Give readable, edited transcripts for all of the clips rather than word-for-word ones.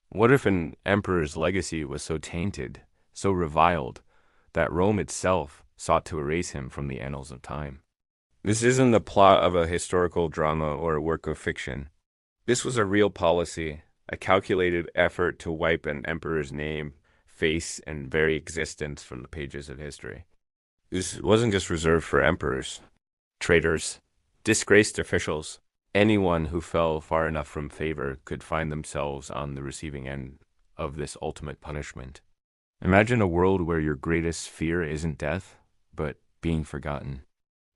What if an emperor's legacy was so tainted, so reviled, that Rome itself sought to erase him from the annals of time? This isn't the plot of a historical drama or a work of fiction. This was a real policy, a calculated effort to wipe an emperor's name, face, and very existence from the pages of history. This wasn't just reserved for emperors, traitors, disgraced officials. Anyone who fell far enough from favor could find themselves on the receiving end of this ultimate punishment. Imagine a world where your greatest fear isn't death, but being forgotten.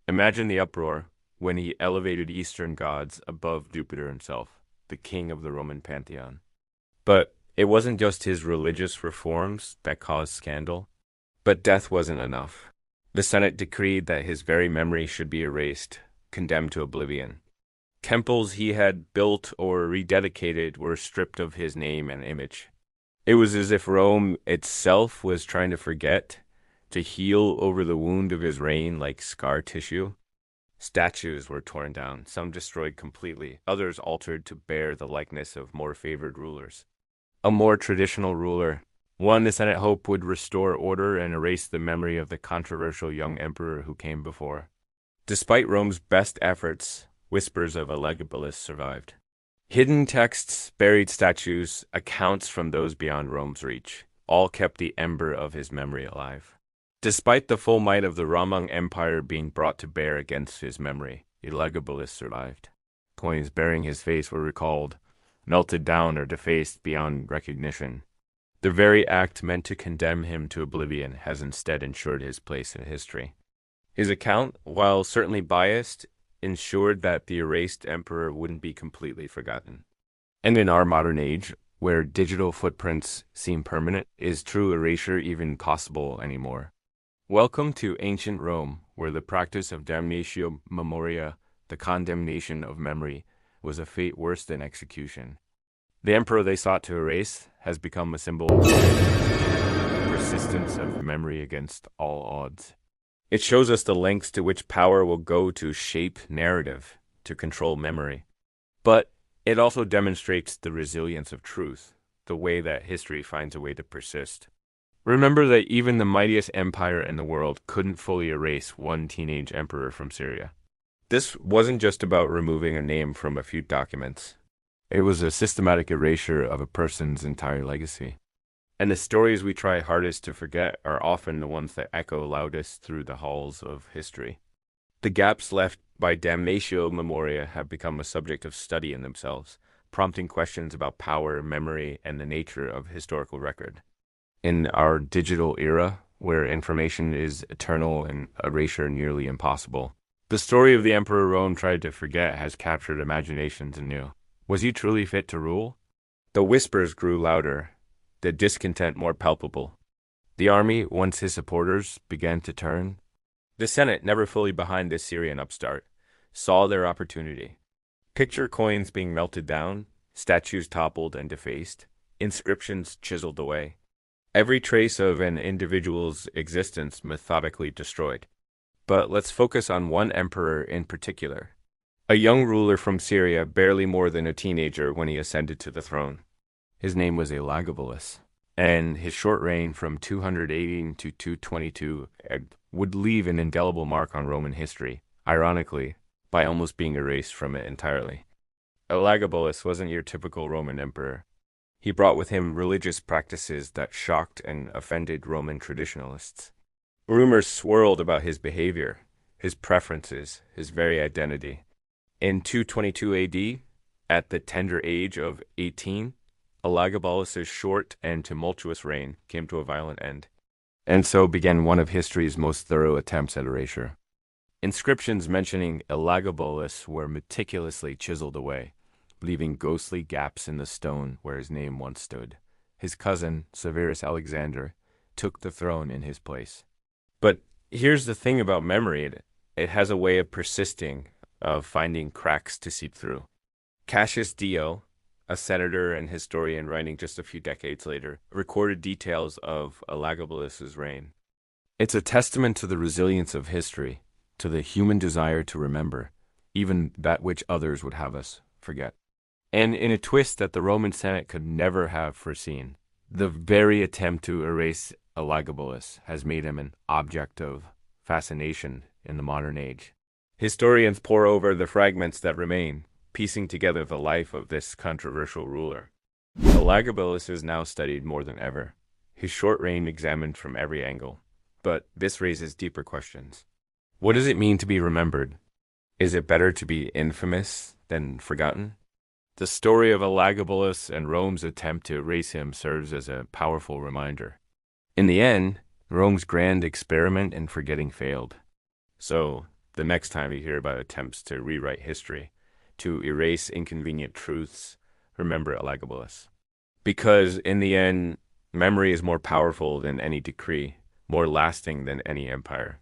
Imagine the uproar when he elevated Eastern gods above Jupiter himself, the king of the Roman pantheon. But it wasn't just his religious reforms that caused scandal. But death wasn't enough. The Senate decreed that his very memory should be erased, condemned to oblivion. Temples he had built or rededicated were stripped of his name and image. It was as if Rome itself was trying to forget, to heal over the wound of his reign like scar tissue. Statues were torn down, some destroyed completely, others altered to bear the likeness of more favored rulers. A more traditional ruler, one the Senate hoped would restore order and erase the memory of the controversial young emperor who came before. Despite Rome's best efforts, whispers of Elagabalus survived. Hidden texts, buried statues, accounts from those beyond Rome's reach, all kept the ember of his memory alive. Despite the full might of the Roman Empire being brought to bear against his memory, Elagabalus survived. Coins bearing his face were recalled, melted down or defaced beyond recognition. The very act meant to condemn him to oblivion has instead ensured his place in history. His account, while certainly biased, ensured that the erased emperor wouldn't be completely forgotten. And in our modern age, where digital footprints seem permanent, is true erasure even possible anymore? Welcome to ancient Rome, where the practice of damnatio memoriae, the condemnation of memory, was a fate worse than execution. The emperor they sought to erase has become a symbol of persistence of memory against all odds. It shows us the lengths to which power will go to shape narrative, to control memory. But it also demonstrates the resilience of truth, the way that history finds a way to persist. Remember that even the mightiest empire in the world couldn't fully erase one teenage emperor from Syria. This wasn't just about removing a name from a few documents. It was a systematic erasure of a person's entire legacy. And the stories we try hardest to forget are often the ones that echo loudest through the halls of history. The gaps left by damnatio memoriae have become a subject of study in themselves, prompting questions about power, memory, and the nature of historical record. In our digital era, where information is eternal and erasure nearly impossible, the story of the Emperor Rome tried to forget has captured imaginations anew. Was he truly fit to rule? The whispers grew louder, the discontent more palpable. The army, once his supporters, began to turn. The Senate, never fully behind this Syrian upstart, saw their opportunity. Picture coins being melted down, statues toppled and defaced, inscriptions chiseled away. Every trace of an individual's existence methodically destroyed. But let's focus on one emperor in particular. A young ruler from Syria, barely more than a teenager when he ascended to the throne. His name was Elagabalus, and his short reign from 218 to 222 would leave an indelible mark on Roman history, ironically, by almost being erased from it entirely. Elagabalus wasn't your typical Roman emperor. He brought with him religious practices that shocked and offended Roman traditionalists. Rumors swirled about his behavior, his preferences, his very identity. In 222 AD, at the tender age of 18, Elagabalus's short and tumultuous reign came to a violent end. And so began one of history's most thorough attempts at erasure. Inscriptions mentioning Elagabalus were meticulously chiseled away, leaving ghostly gaps in the stone where his name once stood. His cousin, Severus Alexander, took the throne in his place. But here's the thing about memory. It has a way of persisting, of finding cracks to seep through. Cassius Dio, a senator and historian writing just a few decades later, recorded details of Elagabalus's reign. It's a testament to the resilience of history, to the human desire to remember, even that which others would have us forget. And in a twist that the Roman Senate could never have foreseen, the very attempt to erase Elagabalus has made him an object of fascination in the modern age. Historians pore over the fragments that remain, piecing together the life of this controversial ruler. Elagabalus is now studied more than ever, his short reign examined from every angle. But this raises deeper questions. What does it mean to be remembered? Is it better to be infamous than forgotten? The story of Elagabalus and Rome's attempt to erase him serves as a powerful reminder. In the end, Rome's grand experiment in forgetting failed. So, the next time you hear about attempts to rewrite history, to erase inconvenient truths, remember Elagabalus. Because in the end, memory is more powerful than any decree, more lasting than any empire.